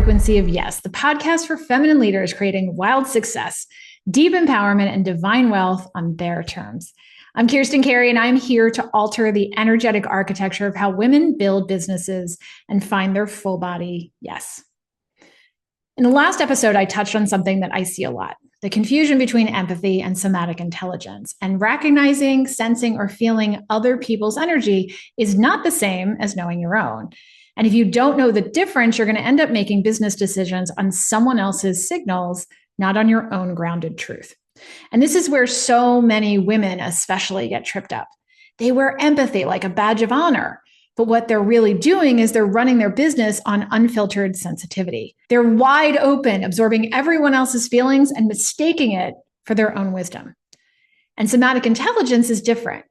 Frequency of Yes, the podcast for feminine leaders creating wild success, deep empowerment, and divine wealth on their terms. I'm Kirstin Carey, and I'm here to alter the energetic architecture of how women build businesses and find their full body yes. In the last episode, I touched on something that I see a lot, the confusion between empathy and somatic intelligence. And recognizing, sensing, or feeling other people's energy is not the same as knowing your own. And if you don't know the difference, you're going to end up making business decisions on someone else's signals, not on your own grounded truth. And this is where so many women especially get tripped up. They wear empathy like a badge of honor. But what they're really doing is they're running their business on unfiltered sensitivity. They're wide open, absorbing everyone else's feelings and mistaking it for their own wisdom. And somatic intelligence is different.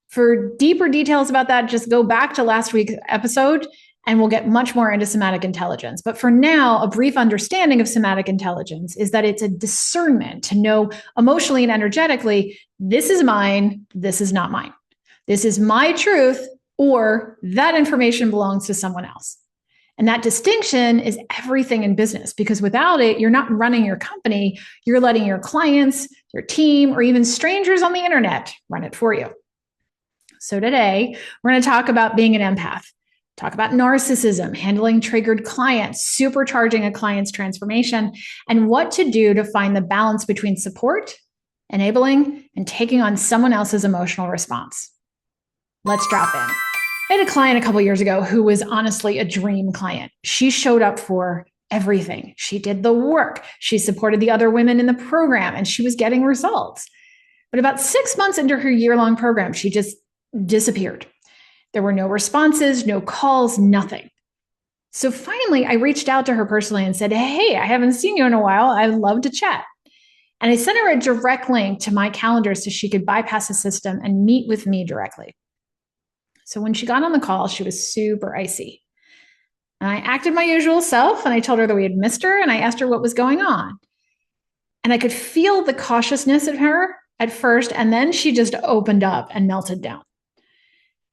For deeper details about that, just go back to last week's episode and we'll get much more into somatic intelligence. But for now, a brief understanding of somatic intelligence is that it's a discernment to know emotionally and energetically, this is mine, this is not mine. This is my truth, or that information belongs to someone else. And that distinction is everything in business, because without it, you're not running your company, you're letting your clients, your team, or even strangers on the internet run it for you. So today, we're going to talk about being an empath. Talk about narcissism, handling triggered clients, supercharging a client's transformation, and what to do to find the balance between support, enabling, and taking on someone else's emotional response. Let's drop in. I had a client a couple of years ago who was honestly a dream client. She showed up for everything. She did the work. She supported the other women in the program, and she was getting results. But about 6 months into her year-long program, she just disappeared. There were no responses, no calls, nothing. So finally, I reached out to her personally and said, hey, I haven't seen you in a while. I'd love to chat. And I sent her a direct link to my calendar so she could bypass the system and meet with me directly. So when she got on the call, she was super icy. And I acted my usual self, and I told her that we had missed her, and I asked her what was going on. And I could feel the cautiousness in her at first, and then she just opened up and melted down.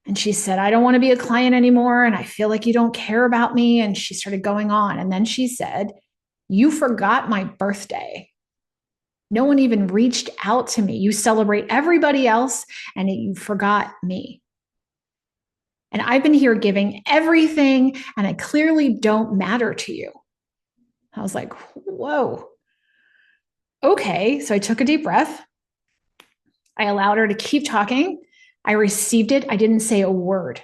And she said, I don't want to be a client anymore, and I feel like you don't care about me. And she started going on. And then she said, you forgot my birthday. No one even reached out to me. You celebrate everybody else, and you forgot me. And I've been here giving everything, and I clearly don't matter to you. I was like, whoa. Okay, so I took a deep breath. I allowed her to keep talking. I received it. I didn't say a word,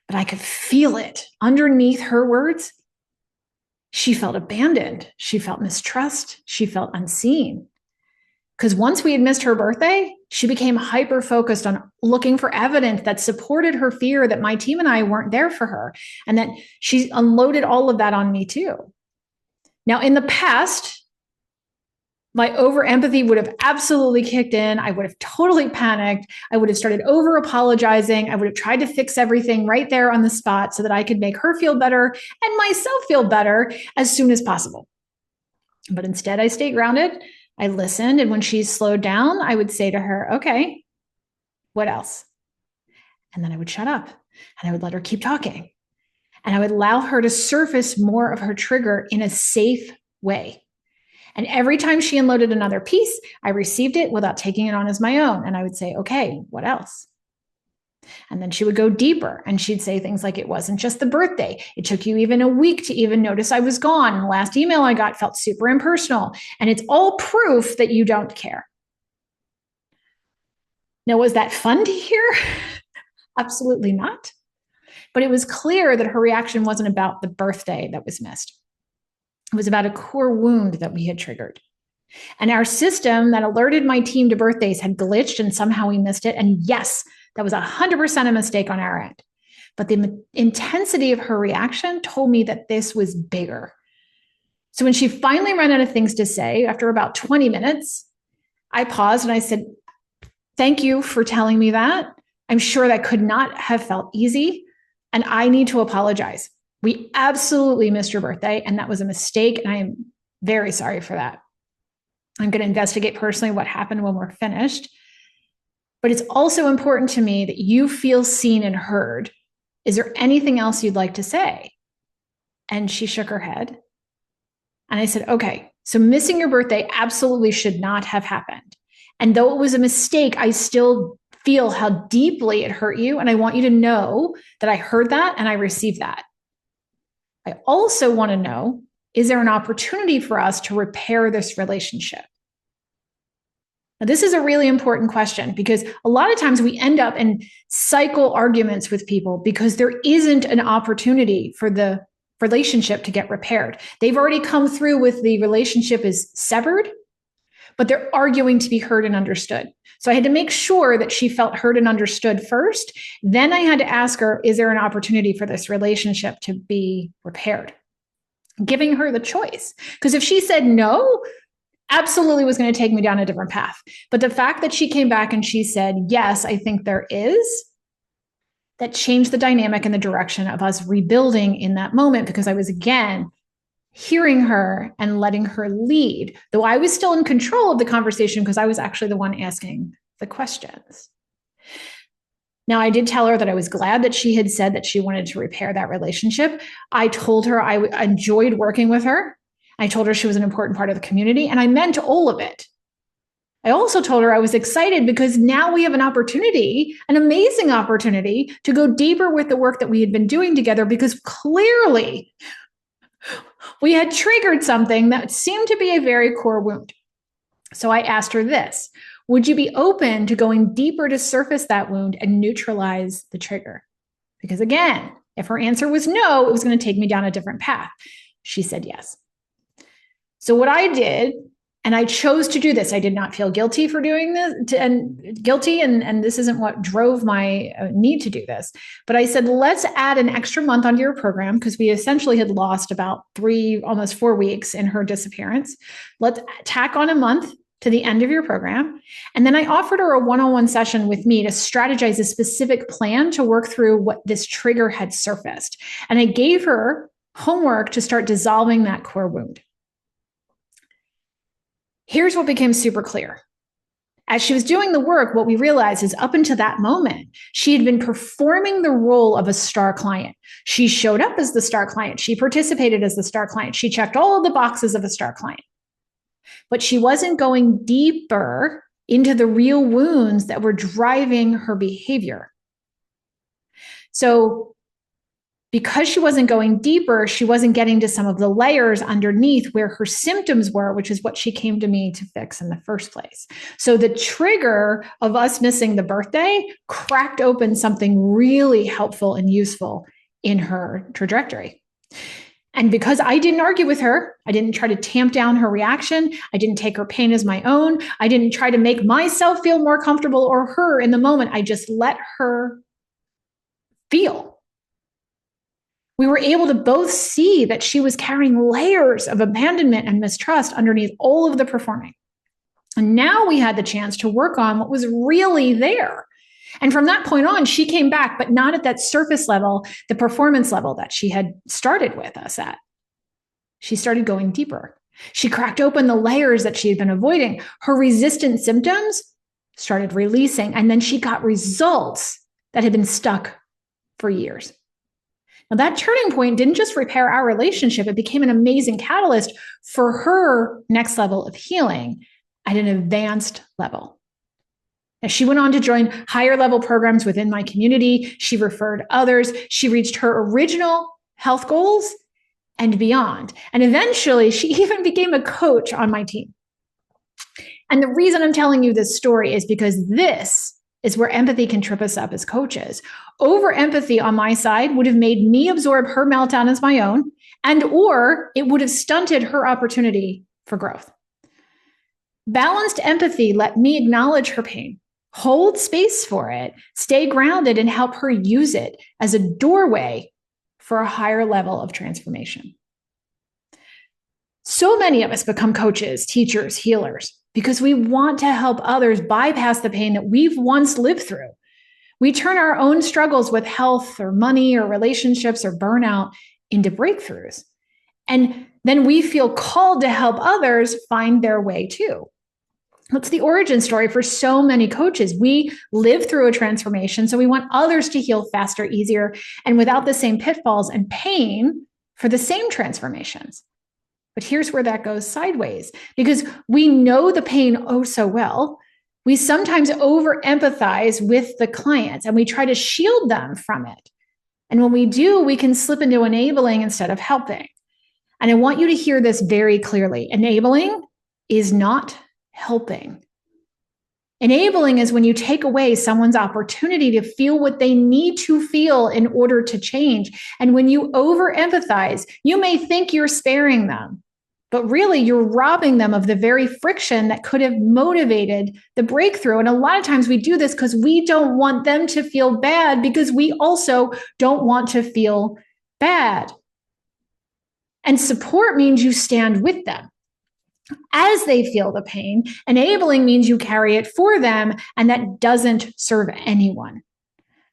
but I could feel it underneath her words. She felt abandoned. She felt mistrust. She felt unseen. Because once we had missed her birthday, she became hyper-focused on looking for evidence that supported her fear that my team and I weren't there for her, and that she unloaded all of that on me too. Now, in the past, my over-empathy would have absolutely kicked in. I would have totally panicked. I would have started over-apologizing. I would have tried to fix everything right there on the spot so that I could make her feel better and myself feel better as soon as possible. But instead, I stayed grounded. I listened, and when she slowed down, I would say to her, okay, what else? And then I would shut up, and I would let her keep talking. And I would allow her to surface more of her trigger in a safe way. And every time she unloaded another piece, I received it without taking it on as my own. And I would say, okay, what else? And then she would go deeper, and she'd say things like, it wasn't just the birthday. It took you even a week to even notice I was gone. And the last email I got felt super impersonal. And it's all proof that you don't care. Now, was that fun to hear? Absolutely not. But it was clear that her reaction wasn't about the birthday that was missed. It was about a core wound that we had triggered. And our system that alerted my team to birthdays had glitched, and somehow we missed it. And yes, that was 100% a mistake on our end. But the intensity of her reaction told me that this was bigger. So when she finally ran out of things to say, after about 20 minutes, I paused and I said, thank you for telling me that. I'm sure that could not have felt easy, and I need to apologize. We absolutely missed your birthday, and that was a mistake, and I am very sorry for that. I'm going to investigate personally what happened when we're finished. But it's also important to me that you feel seen and heard. Is there anything else you'd like to say? And she shook her head, And I said, okay, so missing your birthday absolutely should not have happened. And though it was a mistake, I still feel how deeply it hurt you. And I want you to know that I heard that and I received that. I also want to know, is there an opportunity for us to repair this relationship? Now, this is a really important question because a lot of times we end up in cycle arguments with people because there isn't an opportunity for the relationship to get repaired. They've already come through with the relationship is severed, but they're arguing to be heard and understood. So I had to make sure that she felt heard and understood first. Then I had to ask her, is there an opportunity for this relationship to be repaired? Giving her the choice. Because if she said no, absolutely was going to take me down a different path. But the fact that she came back and she said, yes, I think there is, that changed the dynamic and the direction of us rebuilding in that moment because I was, again, hearing her and letting her lead, though I was still in control of the conversation because I was actually the one asking the questions. Now, I did tell her that I was glad that she had said that she wanted to repair that relationship. I told her I enjoyed working with her. I told her she was an important part of the community, and I meant all of it. I also told her I was excited because now we have an opportunity, an amazing opportunity, to go deeper with the work that we had been doing together because clearly we had triggered something that seemed to be a very core wound. So I asked her this: would you be open to going deeper to surface that wound and neutralize the trigger? Because again, if her answer was no, it was going to take me down a different path. She said yes. So what I did, and I chose to do this, I did not feel guilty for doing this, and this isn't what drove my need to do this, but I said, let's add an extra month onto your program because we essentially had lost about 3, almost 4 weeks in her disappearance. Let's tack on a month to the end of your program. And then I offered her a one-on-one session with me to strategize a specific plan to work through what this trigger had surfaced. And I gave her homework to start dissolving that core wound. Here's what became super clear. As she was doing the work, what we realized is up until that moment, she had been performing the role of a star client. She showed up as the star client. She participated as the star client. She checked all of the boxes of a star client. But she wasn't going deeper into the real wounds that were driving her behavior. So because she wasn't going deeper, she wasn't getting to some of the layers underneath where her symptoms were, which is what she came to me to fix in the first place. So the trigger of us missing the birthday cracked open something really helpful and useful in her trajectory. And because I didn't argue with her, I didn't try to tamp down her reaction, I didn't take her pain as my own, I didn't try to make myself feel more comfortable or her in the moment, I just let her feel. We were able to both see that she was carrying layers of abandonment and mistrust underneath all of the performing. And now we had the chance to work on what was really there. And from that point on, she came back, but not at that surface level, the performance level that she had started with us at. She started going deeper. She cracked open the layers that she had been avoiding. Her resistant symptoms started releasing, and then she got results that had been stuck for years. Now, that turning point didn't just repair our relationship, it became an amazing catalyst for her next level of healing at an advanced level. As she went on to join higher level programs within my community, she referred others, she reached her original health goals and beyond. And eventually, she even became a coach on my team. And the reason I'm telling you this story is because this is where empathy can trip us up as coaches. Over empathy on my side would have made me absorb her meltdown as my own, and or it would have stunted her opportunity for growth. Balanced empathy let me acknowledge her pain, hold space for it, stay grounded, and help her use it as a doorway for a higher level of transformation. So many of us become coaches, teachers, healers, because we want to help others bypass the pain that we've once lived through. We turn our own struggles with health or money or relationships or burnout into breakthroughs. And then we feel called to help others find their way too. That's the origin story for so many coaches. We live through a transformation, so we want others to heal faster, easier, and without the same pitfalls and pain for the same transformations. But here's where that goes sideways, because we know the pain oh so well. We sometimes over empathize with the clients and we try to shield them from it. And when we do, we can slip into enabling instead of helping. And I want you to hear this very clearly. Enabling is not helping. Enabling is when you take away someone's opportunity to feel what they need to feel in order to change. And when you over empathize, you may think you're sparing them, but really you're robbing them of the very friction that could have motivated the breakthrough. And a lot of times we do this because we don't want them to feel bad, because we also don't want to feel bad. And support means you stand with them as they feel the pain. Enabling means you carry it for them, and that doesn't serve anyone.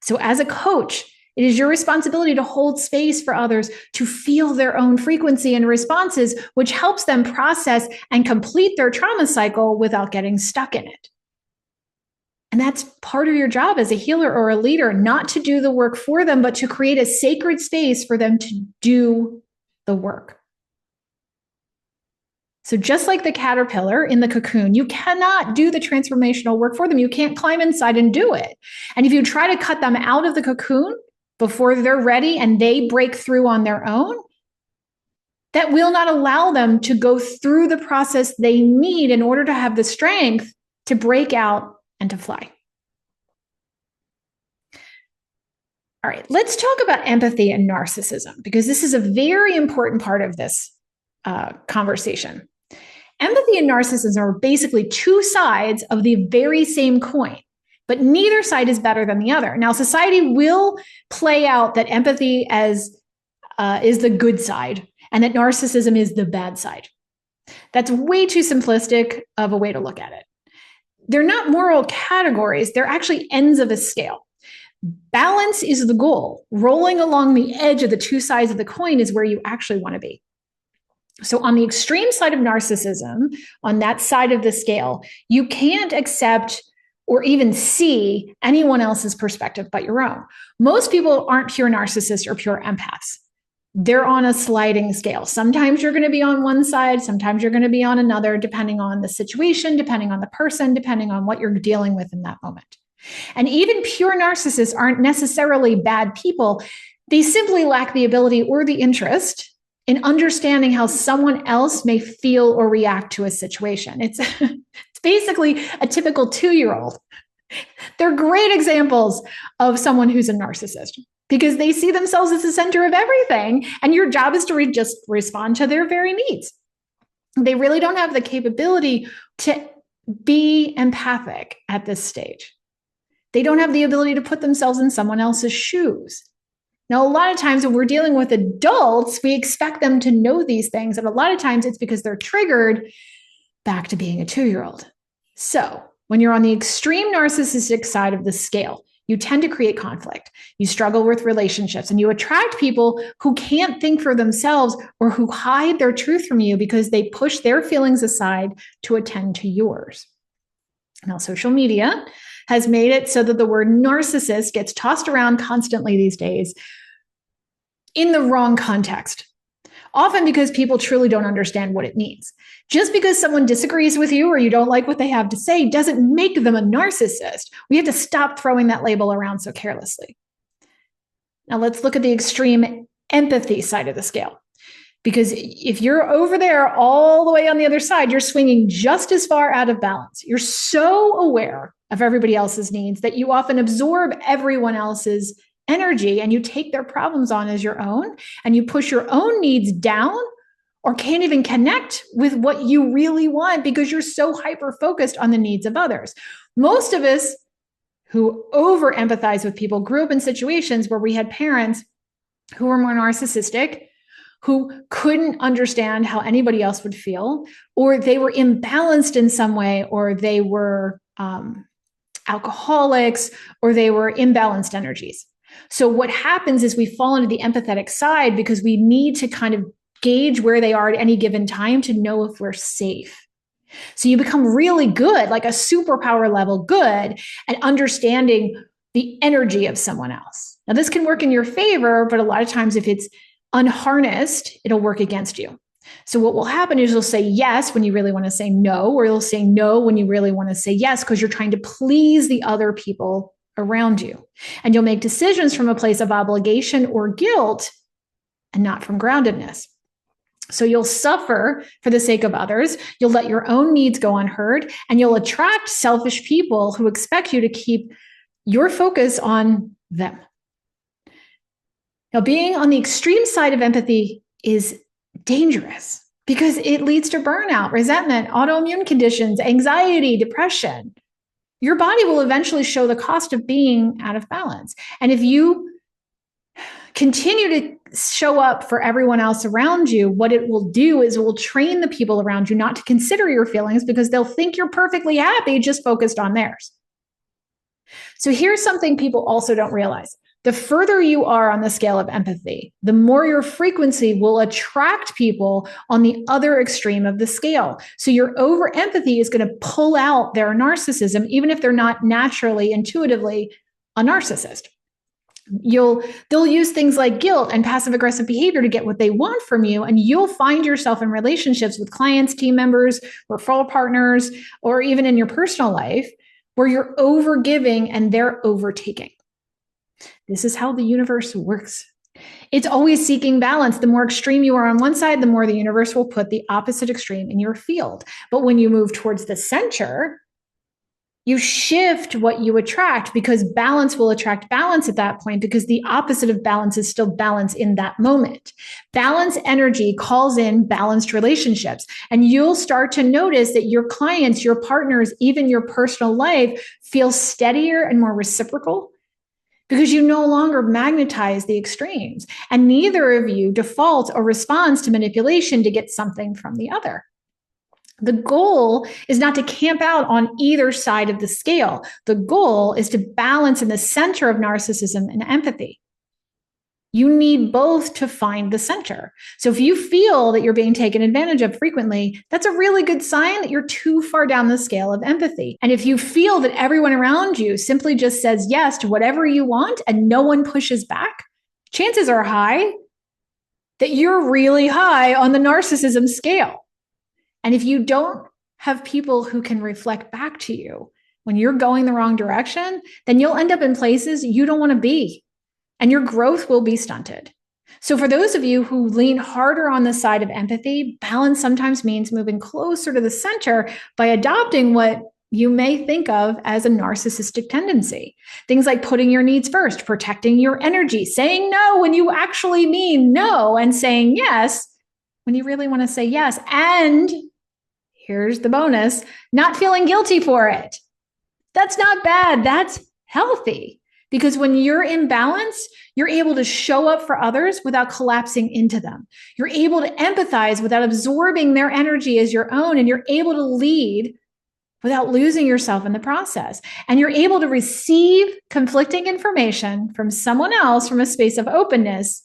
So as a coach, it is your responsibility to hold space for others to feel their own frequency and responses, which helps them process and complete their trauma cycle without getting stuck in it. And that's part of your job as a healer or a leader, not to do the work for them, but to create a sacred space for them to do the work. So just like the caterpillar in the cocoon, you cannot do the transformational work for them. You can't climb inside and do it. And if you try to cut them out of the cocoon before they're ready and they break through on their own, that will not allow them to go through the process they need in order to have the strength to break out and to fly. All right, let's talk about empathy and narcissism, because this is a very important part of this conversation. Empathy and narcissism are basically two sides of the very same coin, but neither side is better than the other. Now, society will play out that empathy is the good side and that narcissism is the bad side. That's way too simplistic of a way to look at it. They're not moral categories. They're actually ends of a scale. Balance is the goal. Rolling along the edge of the two sides of the coin is where you actually want to be. So on the extreme side of narcissism, on that side of the scale, you can't accept or even see anyone else's perspective but your own. Most people aren't pure narcissists or pure empaths. They're on a sliding scale. Sometimes you're going to be on one side, sometimes you're going to be on another, depending on the situation, depending on the person, depending on what you're dealing with in that moment. And even pure narcissists aren't necessarily bad people. They simply lack the ability or the interest in understanding how someone else may feel or react to a situation. It's basically a typical 2-year-old. They're great examples of someone who's a narcissist because they see themselves as the center of everything, and your job is to just respond to their very needs. They really don't have the capability to be empathic at this stage. They don't have the ability to put themselves in someone else's shoes. Now, a lot of times when we're dealing with adults, we expect them to know these things. And a lot of times it's because they're triggered back to being a 2-year-old. So when you're on the extreme narcissistic side of the scale, you tend to create conflict. You struggle with relationships and you attract people who can't think for themselves or who hide their truth from you because they push their feelings aside to attend to yours. Now, social media has made it so that the word narcissist gets tossed around constantly these days in the wrong context, often because people truly don't understand what it means. Just because someone disagrees with you or you don't like what they have to say doesn't make them a narcissist. We have to stop throwing that label around so carelessly. Now let's look at the extreme empathy side of the scale. Because if you're over there all the way on the other side, you're swinging just as far out of balance. You're so aware of everybody else's needs that you often absorb everyone else's energy and you take their problems on as your own, and you push your own needs down or can't even connect with what you really want because you're so hyper-focused on the needs of others. Most of us who over-empathize with people grew up in situations where we had parents who were more narcissistic, who couldn't understand how anybody else would feel, or they were imbalanced in some way, or they were alcoholics, or they were imbalanced energies. So what happens is we fall into the empathetic side because we need to kind of gauge where they are at any given time to know if we're safe. So you become really good, like a superpower level good at understanding the energy of someone else. Now, this can work in your favor, but a lot of times if it's unharnessed, it'll work against you. So what will happen is you'll say yes when you really want to say no, or you'll say no when you really want to say yes, because you're trying to please the other people around you. And you'll make decisions from a place of obligation or guilt and not from groundedness. So you'll suffer for the sake of others. You'll let your own needs go unheard, and you'll attract selfish people who expect you to keep your focus on them. Now, being on the extreme side of empathy is dangerous because it leads to burnout, resentment, autoimmune conditions, anxiety, depression. Your body will eventually show the cost of being out of balance. And if you continue to show up for everyone else around you, what it will do is it will train the people around you not to consider your feelings because they'll think you're perfectly happy, just focused on theirs. So here's something people also don't realize. The further you are on the scale of empathy, the more your frequency will attract people on the other extreme of the scale. So your over empathy is going to pull out their narcissism, even if they're not naturally, intuitively a narcissist. They'll use things like guilt and passive aggressive behavior to get what they want from you. And you'll find yourself in relationships with clients, team members, referral partners, or even in your personal life where you're over giving and they're overtaking. This is how the universe works. It's always seeking balance. The more extreme you are on one side, the more the universe will put the opposite extreme in your field. But when you move towards the center, you shift what you attract because balance will attract balance at that point because the opposite of balance is still balance in that moment. Balance energy calls in balanced relationships. And you'll start to notice that your clients, your partners, even your personal life feel steadier and more reciprocal, because you no longer magnetize the extremes, and neither of you defaults or responds to manipulation to get something from the other. The goal is not to camp out on either side of the scale. The goal is to balance in the center of narcissism and empathy. You need both to find the center. So if you feel that you're being taken advantage of frequently, that's a really good sign that you're too far down the scale of empathy. And if you feel that everyone around you simply just says yes to whatever you want and no one pushes back, chances are high that you're really high on the narcissism scale. And if you don't have people who can reflect back to you when you're going the wrong direction, then you'll end up in places you don't want to be. And your growth will be stunted. So for those of you who lean harder on the side of empathy, balance sometimes means moving closer to the center by adopting what you may think of as a narcissistic tendency. Things like putting your needs first, protecting your energy, saying no when you actually mean no, and saying yes when you really want to say yes. And here's the bonus, not feeling guilty for it. That's not bad. That's healthy. Because when you're in balance, you're able to show up for others without collapsing into them. You're able to empathize without absorbing their energy as your own, and you're able to lead without losing yourself in the process. And you're able to receive conflicting information from someone else from a space of openness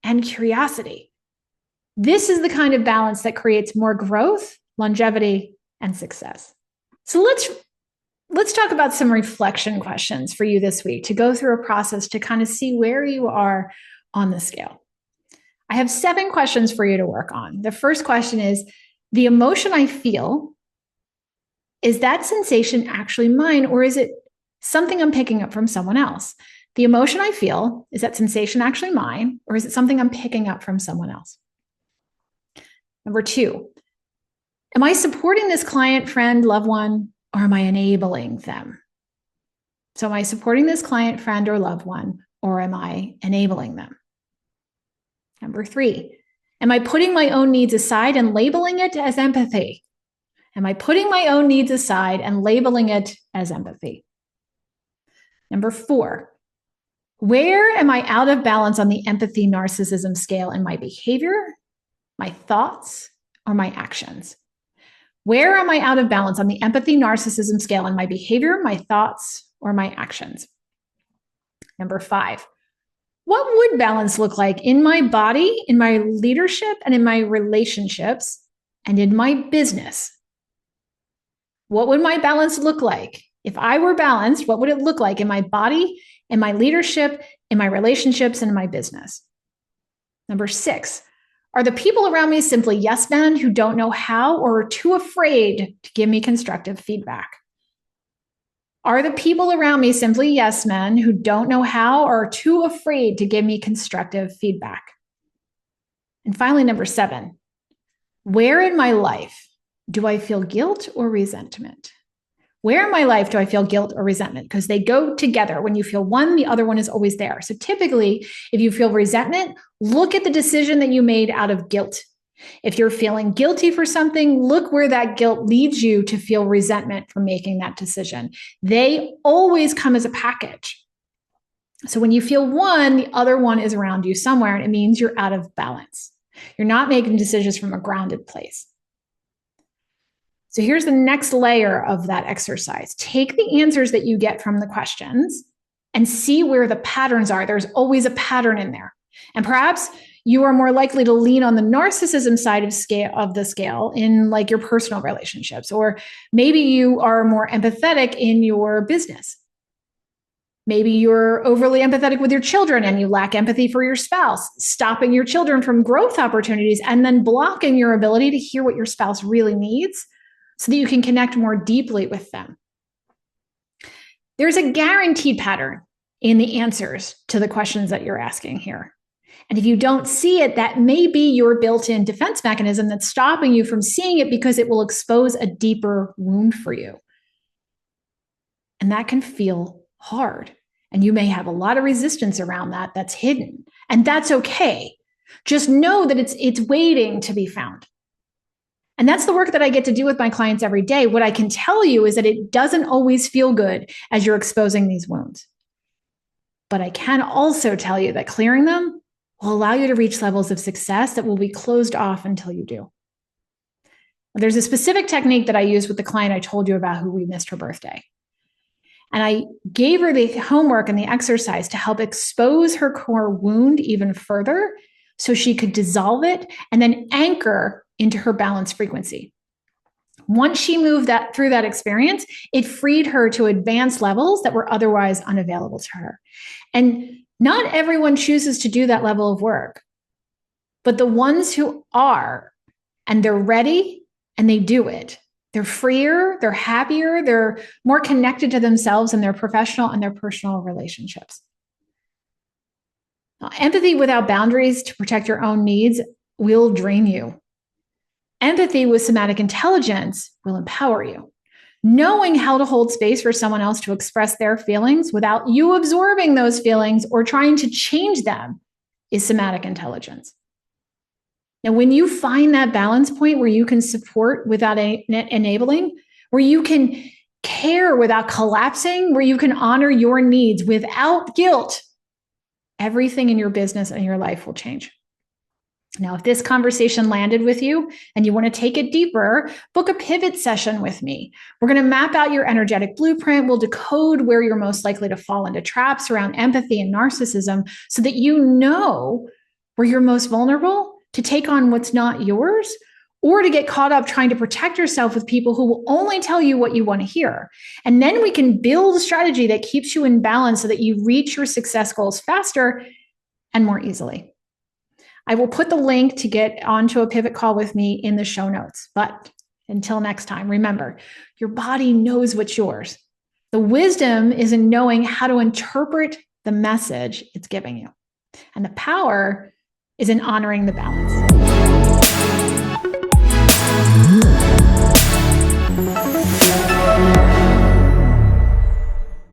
and curiosity. This is the kind of balance that creates more growth, longevity, and success. So let's talk about some reflection questions for you this week to go through a process to kind of see where you are on the scale. I have 7 questions for you to work on. The first question is, the emotion I feel, is that sensation actually mine, or is it something I'm picking up from someone else? The emotion I feel, is that sensation actually mine, or is it something I'm picking up from someone else? Number 2, am I supporting this client, friend, loved one, or am I enabling them? So am I supporting this client, friend, or loved one, or am I enabling them? Number 3, am I putting my own needs aside and labeling it as empathy? Am I putting my own needs aside and labeling it as empathy? Number 4, where am I out of balance on the empathy narcissism scale in my behavior, my thoughts, or my actions? Where am I out of balance on the empathy narcissism scale in my behavior, my thoughts, or my actions? Number 5, what would balance look like in my body, in my leadership, and in my relationships, and in my business? What would my balance look like? If I were balanced, what would it look like in my body, in my leadership, in my relationships, and in my business? Number 6, Are the people around me simply yes men who don't know how or are too afraid to give me constructive feedback? Are the people around me simply yes men who don't know how or are too afraid to give me constructive feedback? And finally, number 7, where in my life do I feel guilt or resentment? Where in my life do I feel guilt or resentment? Because they go together. When you feel one, the other one is always there. So typically, if you feel resentment, look at the decision that you made out of guilt. If you're feeling guilty for something, look where that guilt leads you to feel resentment for making that decision. They always come as a package. So when you feel one, the other one is around you somewhere, and it means you're out of balance. You're not making decisions from a grounded place. So here's the next layer of that exercise. Take the answers that you get from the questions and see where the patterns are. There's always a pattern in there. And perhaps you are more likely to lean on the narcissism side of the scale in like your personal relationships, or maybe you are more empathetic in your business. Maybe you're overly empathetic with your children and you lack empathy for your spouse, stopping your children from growth opportunities and then blocking your ability to hear what your spouse really needs so that you can connect more deeply with them. There's a guaranteed pattern in the answers to the questions that you're asking here. And if you don't see it, that may be your built-in defense mechanism that's stopping you from seeing it because it will expose a deeper wound for you. And that can feel hard. And you may have a lot of resistance around that that's hidden. And that's okay. Just know that it's waiting to be found. And that's the work that I get to do with my clients every day. What I can tell you is that it doesn't always feel good as you're exposing these wounds. But I can also tell you that clearing them will allow you to reach levels of success that will be closed off until you do. There's a specific technique that I use with the client I told you about who we missed her birthday. And I gave her the homework and the exercise to help expose her core wound even further so she could dissolve it and then anchor into her balanced frequency. Once she moved through that experience, it freed her to advanced levels that were otherwise unavailable to her. And not everyone chooses to do that level of work, but the ones who are, and they're ready and they do it, they're freer, they're happier, they're more connected to themselves and their professional and their personal relationships. Now, empathy without boundaries to protect your own needs will drain you. Empathy with somatic intelligence will empower you. Knowing how to hold space for someone else to express their feelings without you absorbing those feelings or trying to change them is somatic intelligence. Now, when you find that balance point where you can support without enabling, where you can care without collapsing, where you can honor your needs without guilt, everything in your business and your life will change. Now, if this conversation landed with you and you want to take it deeper, book a pivot session with me. We're going to map out your energetic blueprint. We'll decode where you're most likely to fall into traps around empathy and narcissism so that you know where you're most vulnerable to take on what's not yours or to get caught up trying to protect yourself with people who will only tell you what you want to hear. And then we can build a strategy that keeps you in balance so that you reach your success goals faster and more easily. I will put the link to get onto a pivot call with me in the show notes. But until next time, remember, your body knows what's yours. The wisdom is in knowing how to interpret the message it's giving you. And the power is in honoring the balance.